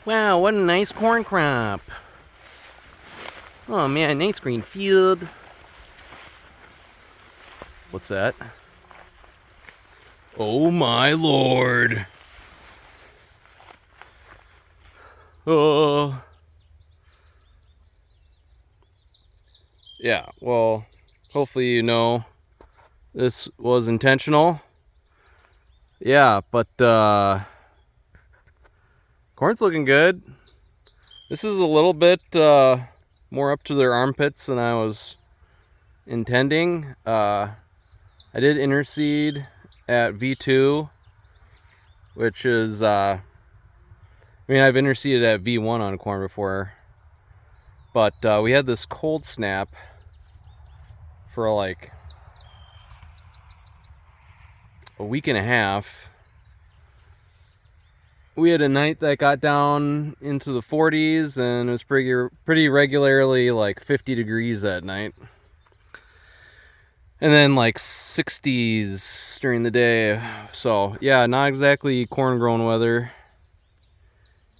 Wow, what a nice corn crop. Oh man, nice green field. What's that? Oh my lord. Oh. Yeah, well, hopefully you know this was intentional. Yeah, but corn's looking good. This is a little bit more up to their armpits than I was intending. I did interseed at V2, which is, I've interseeded at V1 on corn before, but we had this cold snap for like a week and a half. We had a night that got down into the 40s, and it was pretty regularly like 50 degrees that night. And then like 60s during the day. So yeah, not exactly corn grown weather.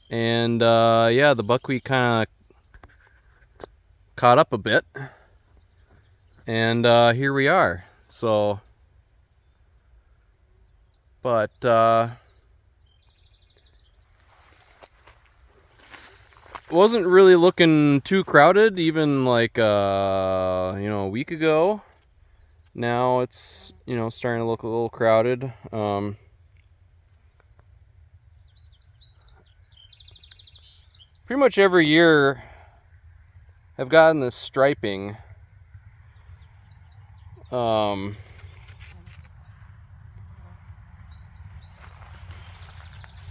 And yeah, the buckwheat kind of caught up a bit. And here we are. So, but wasn't really looking too crowded even like a week ago. Now it's starting to look a little crowded. Pretty much every year I've gotten this striping.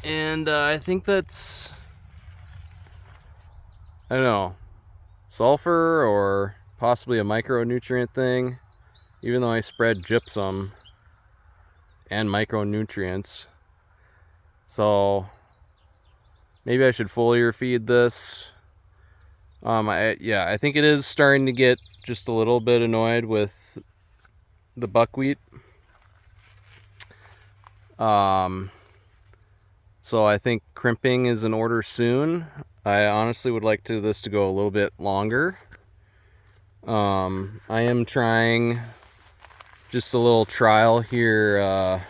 And I think that's, I don't know, sulfur or possibly a micronutrient thing, even though I spread gypsum and micronutrients. So maybe I should foliar feed this. I think it is starting to get just a little bit annoyed with the buckwheat. So I think crimping is in order soon. I honestly would like this to go a little bit longer. I am trying just a little trial here.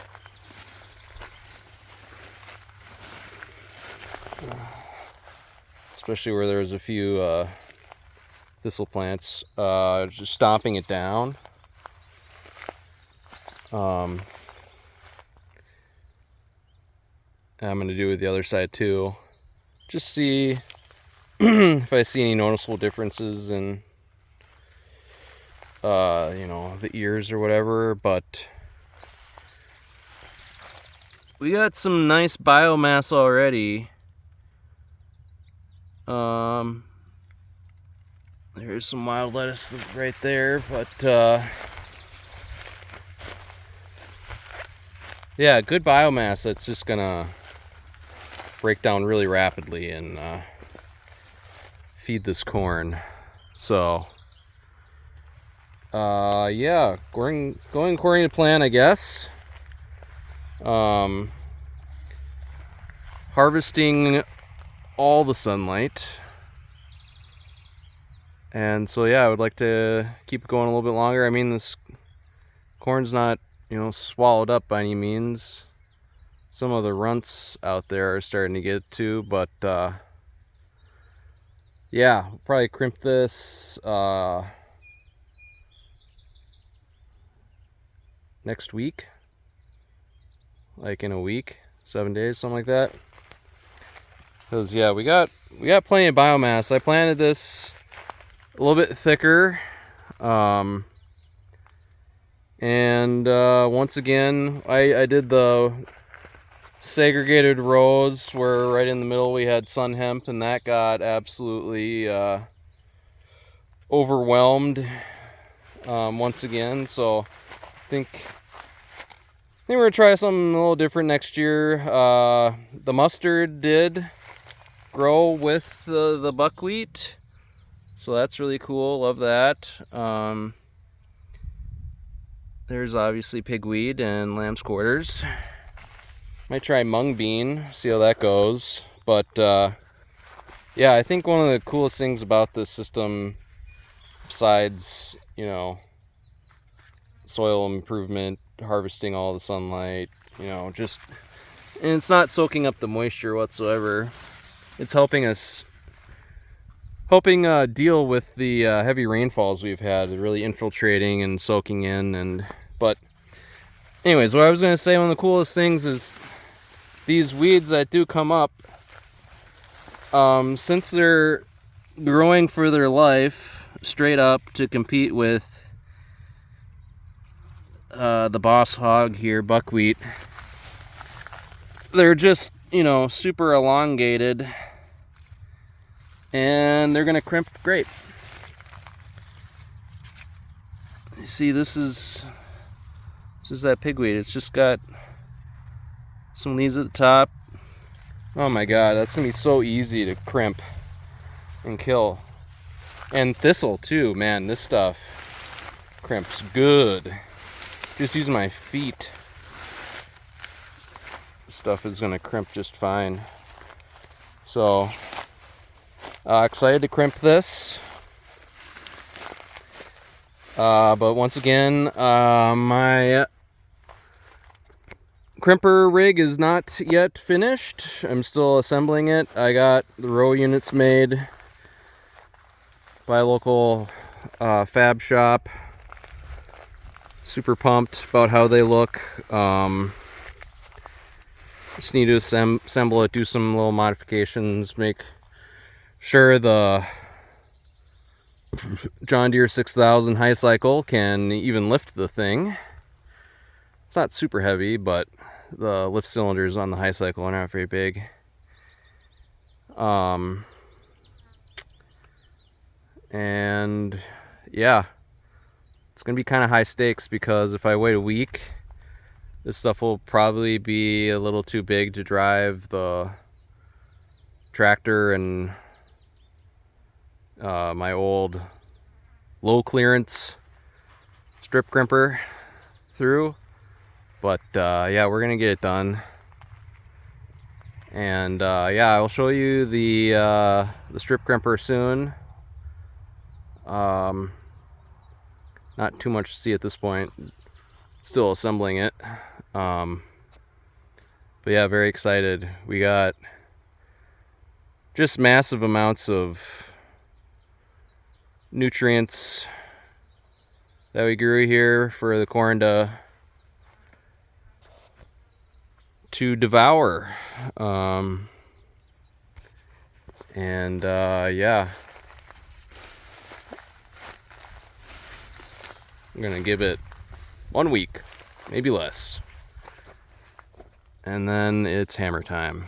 Especially where there's a few thistle plants, just stomping it down. I'm going to do it with the other side too. Just see if I see any noticeable differences in, the ears or whatever. But we got some nice biomass already. There's some wild lettuce right there, but yeah, good biomass that's just gonna break down really rapidly and feed this corn. So yeah, going according to plan, I guess. Harvesting all the sunlight, and so yeah, I would like to keep it going a little bit longer. I mean, this corn's not swallowed up by any means. Some of the runts out there are starting to get to, but yeah, we'll probably crimp this next week, like in a week, 7 days, something like that. Because yeah, we got plenty of biomass. I planted this a little bit thicker, and once again, I did the segregated rows where right in the middle we had sun hemp, and that got absolutely overwhelmed once again. So I think we're gonna try something a little different next year. The mustard did grow with the buckwheat, so that's really cool. Love that. There's obviously pigweed and lamb's quarters. Might try mung bean, see how that goes. But yeah, I think one of the coolest things about this system, besides, you know, soil improvement, harvesting all the sunlight, you know, just, and it's not soaking up the moisture whatsoever. It's helping deal with the heavy rainfalls we've had, really infiltrating and soaking in. But anyways, what I was going to say, one of the coolest things is these weeds that do come up, since they're growing for their life straight up to compete with the boss hog here, buckwheat, they're just, you know, super elongated, and they're gonna crimp great. You see, this is that pigweed. It's just got some leaves at the top. Oh my god, that's gonna be so easy to crimp and kill. And thistle too, man. This stuff crimps good. Just using my feet, stuff is gonna crimp just fine. So excited to crimp this. But once again, my crimper rig is not yet finished. I'm still assembling it. I got the row units made by a local fab shop. Super pumped about how they look. Just need to assemble it, do some little modifications, make sure the John Deere 6000 high cycle can even lift the thing. It's not super heavy, but the lift cylinders on the high cycle are not very big. And yeah, it's gonna be kind of high stakes, because if I wait a week, this stuff will probably be a little too big to drive the tractor and my old low clearance strip crimper through. But yeah, we're gonna get it done. And yeah, I'll show you the strip crimper soon. Not too much to see at this point, still assembling it. But yeah, very excited. We got just massive amounts of nutrients that we grew here for the corn to devour. Yeah, I'm gonna give it 1 week, maybe less, and then it's hammer time.